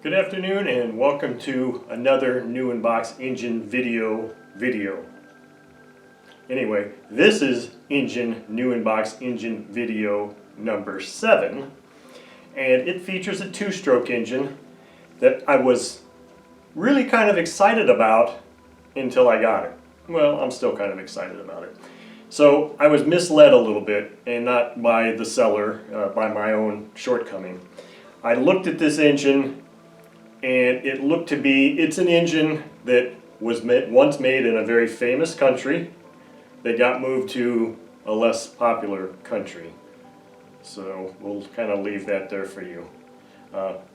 Good afternoon and welcome to another new in-box engine video. Anyway, this is new in-box engine video number 7, and it features a two-stroke engine that I was really kind of excited about until I got it. Well, I'm still kind of excited about it. So I was misled a little bit, and not by the seller, by my own shortcoming. I looked at this engine and it looked to be, it's an engine that was once made in a very famous country that got moved to a less popular country. So we'll kind of leave that there for you.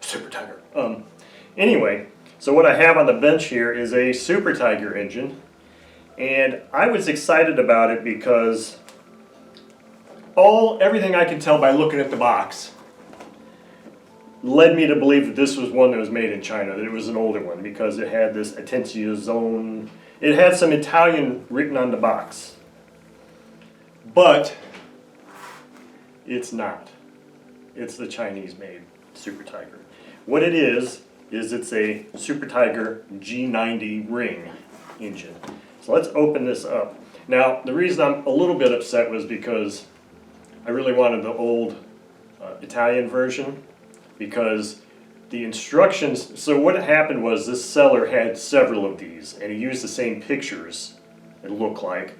Super Tiger. Anyway, so what I have on the bench here is a Super Tiger engine, and I was excited about it because everything I could tell by looking at the box led me to believe that this was one that was made in China, that it was an older one, because it had this attenzione. It had some Italian written on the box. But it's not. It's the Chinese-made Super Tiger. What it is it's a Super Tiger G90 ring engine. So let's open this up. Now, the reason I'm a little bit upset was because I really wanted the old Italian version, because the instructions, so what happened was this seller had several of these, and he used the same pictures, it looked like,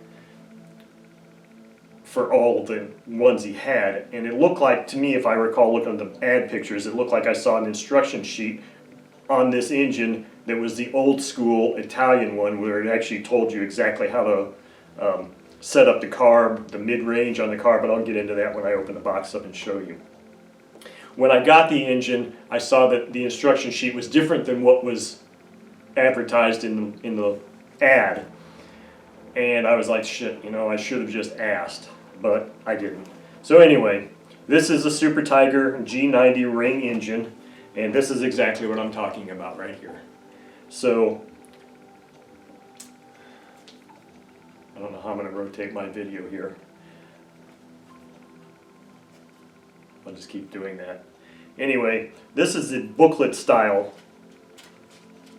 for all the ones he had. And it looked like, to me, if I recall looking at the ad pictures, it looked like I saw an instruction sheet on this engine that was the old school Italian one, where it actually told you exactly how to set up the carb, the mid-range on the carb, but I'll get into that when I open the box up and show you. When I got the engine, I saw that the instruction sheet was different than what was advertised in the ad. And I was like, shit, I should have just asked, but I didn't. So anyway, this is a Super Tiger G90 ring engine, and this is exactly what I'm talking about right here. So, I don't know how I'm going to rotate my video here. I'll just keep doing that. Anyway, this is the booklet style,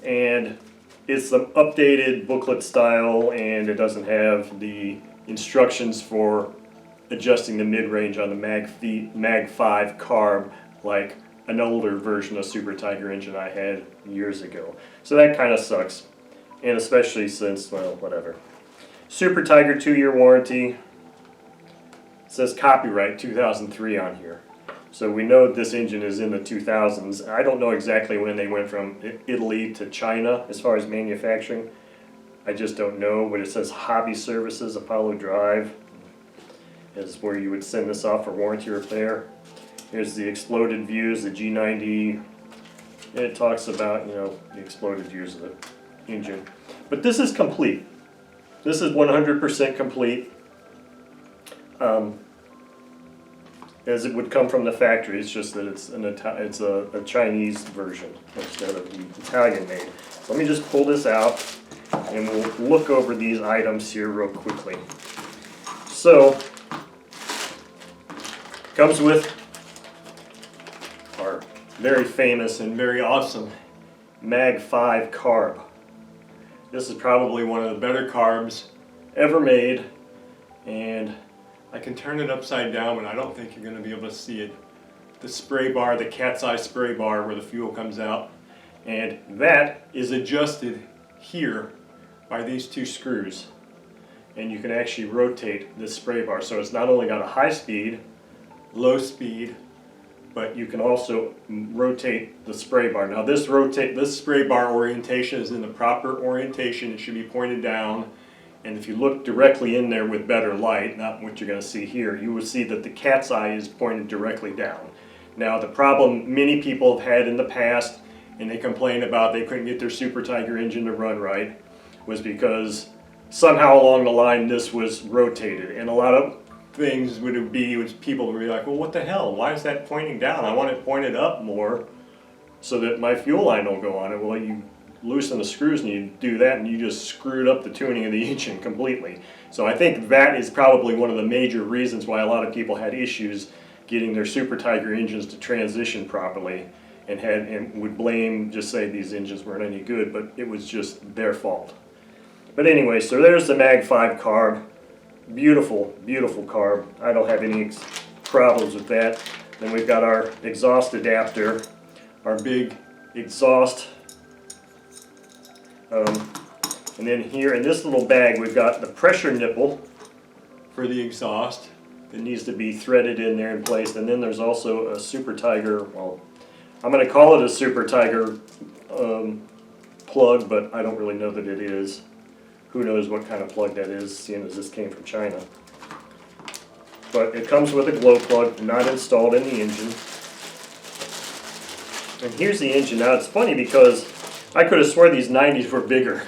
and it's the updated booklet style, and it doesn't have the instructions for adjusting the mid-range on the Mag 5 carb like an older version of Super Tiger engine I had years ago. So that kind of sucks, and especially since, well, whatever. Super Tiger 2-year warranty. It says copyright 2003 on here. So we know this engine is in the 2000s. I don't know exactly when they went from Italy to China as far as manufacturing. I just don't know, but it says Hobby Services, Apollo Drive is where you would send this off for warranty repair. Here's the exploded views, the G90. And it talks about, the exploded views of the engine. But this is complete. This is 100% complete. As it would come from the factory. It's just that it's a Chinese version instead of the Italian made. So let me just pull this out and we'll look over these items here real quickly. So, comes with our very famous and very awesome Mag 5 carb. This is probably one of the better carbs ever made, and I can turn it upside down, but I don't think you're going to be able to see it. The spray bar, the cat's eye spray bar where the fuel comes out, and that is adjusted here by these two screws. And you can actually rotate this spray bar. So it's not only got a high speed, low speed, but you can also rotate the spray bar. Now this spray bar orientation is in the proper orientation. It should be pointed down. And if you look directly in there with better light, not what you're going to see here, you will see that the cat's eye is pointed directly down. Now the problem many people have had in the past, and they complained about they couldn't get their Super Tiger engine to run right, was because somehow along the line this was rotated. And a lot of things people would be like, well, what the hell? Why is that pointing down? I want it pointed up more so that my fuel line will go on it. Well, you loosen the screws and you do that and you just screwed up the tuning of the engine completely. So I think that is probably one of the major reasons why a lot of people had issues getting their Super Tiger engines to transition properly, and would blame, just say these engines weren't any good, but it was just their fault. But anyway, so there's the Mag 5 carb. Beautiful, beautiful carb. I don't have any problems with that. Then we've got our exhaust adapter, our big exhaust. And then here in this little bag we've got the pressure nipple for the exhaust that needs to be threaded in there in place. And then there's also a Super Tiger, well, I'm going to call it a Super Tiger plug, but I don't really know that it is. Who knows what kind of plug that is, seeing as this came from China. But it comes with a glow plug, not installed in the engine. And here's the engine. Now it's funny because I could have swore these 90s were bigger.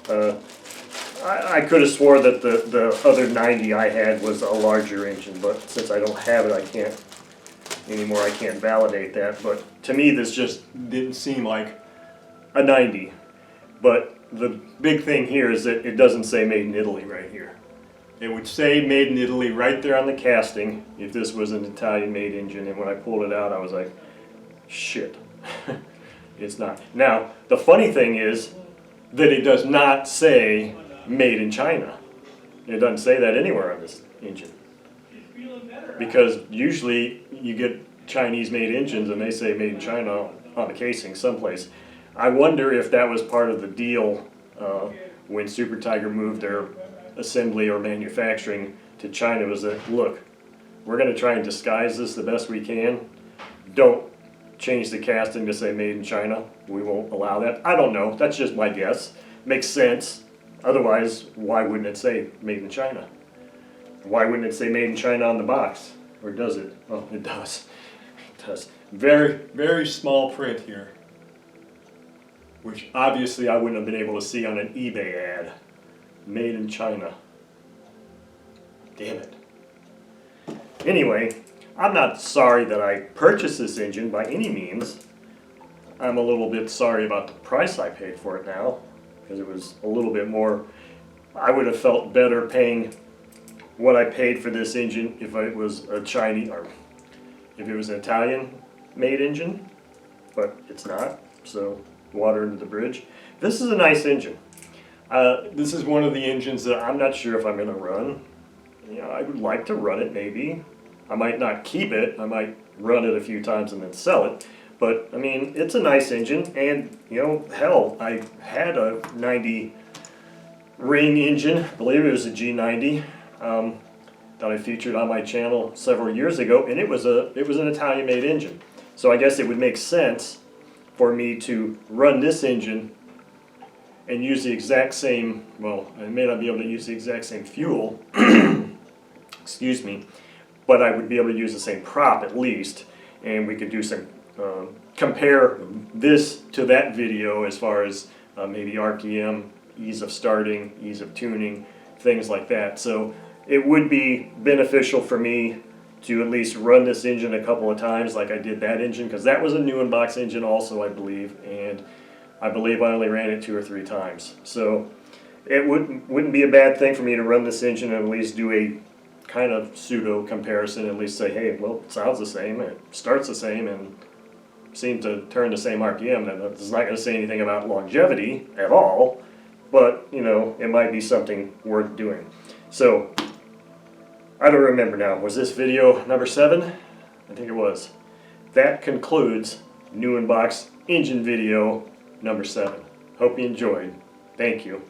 I could have swore that the other 90 I had was a larger engine, but since I don't have it, I can't anymore. I can't validate that. But to me, this just didn't seem like a 90. But the big thing here is that it doesn't say made in Italy right here. It would say made in Italy right there on the casting if this was an Italian made engine, and when I pulled it out I was like, shit, it's not. Now the funny thing is that it does not say made in China. It doesn't say that anywhere on this engine, because usually you get Chinese made engines and they say made in China on the casing someplace. I wonder if that was part of the deal when Super Tiger moved their assembly or manufacturing to China, was that, look, we're going to try and disguise this the best we can. Don't change the casting to say made in China. We won't allow that. I don't know. That's just my guess. Makes sense. Otherwise, why wouldn't it say made in China? Why wouldn't it say made in China on the box? Or does it? Oh, it does. It does. Very, very small print here, which obviously I wouldn't have been able to see on an eBay ad. Made in China. Damn it. Anyway, I'm not sorry that I purchased this engine by any means. I'm a little bit sorry about the price I paid for it now, because it was a little bit more. I would have felt better paying what I paid for this engine if it was a Chinese, or if it was an Italian made engine, but it's not, so water under the bridge. This is a nice engine. This is one of the engines that I'm not sure if I'm going to run. You know, I would like to run it maybe. I might not keep it. I might run it a few times and then sell it. But, I mean, it's a nice engine. And, you know, hell, I had a 90 ring engine. I believe it was a G90 that I featured on my channel several years ago. And it was an Italian-made engine. So I guess it would make sense for me to run this engine and use the exact same, well, I may not be able to use the exact same fuel, excuse me, but I would be able to use the same prop at least, and we could do some, compare this to that video as far as maybe RPM, ease of starting, ease of tuning, things like that. So it would be beneficial for me to at least run this engine a couple of times like I did that engine, because that was a new in-box engine also, I believe, and I believe I only ran it 2 or 3 times. So it wouldn't be a bad thing for me to run this engine and at least do a kind of pseudo comparison, at least say, hey, well, it sounds the same, it starts the same, and seems to turn the same RPM. Now, it's not going to say anything about longevity at all, but, you know, it might be something worth doing. So, I don't remember now. Was this video number 7? I think it was. That concludes new in-box engine video number 7. Hope you enjoyed. Thank you.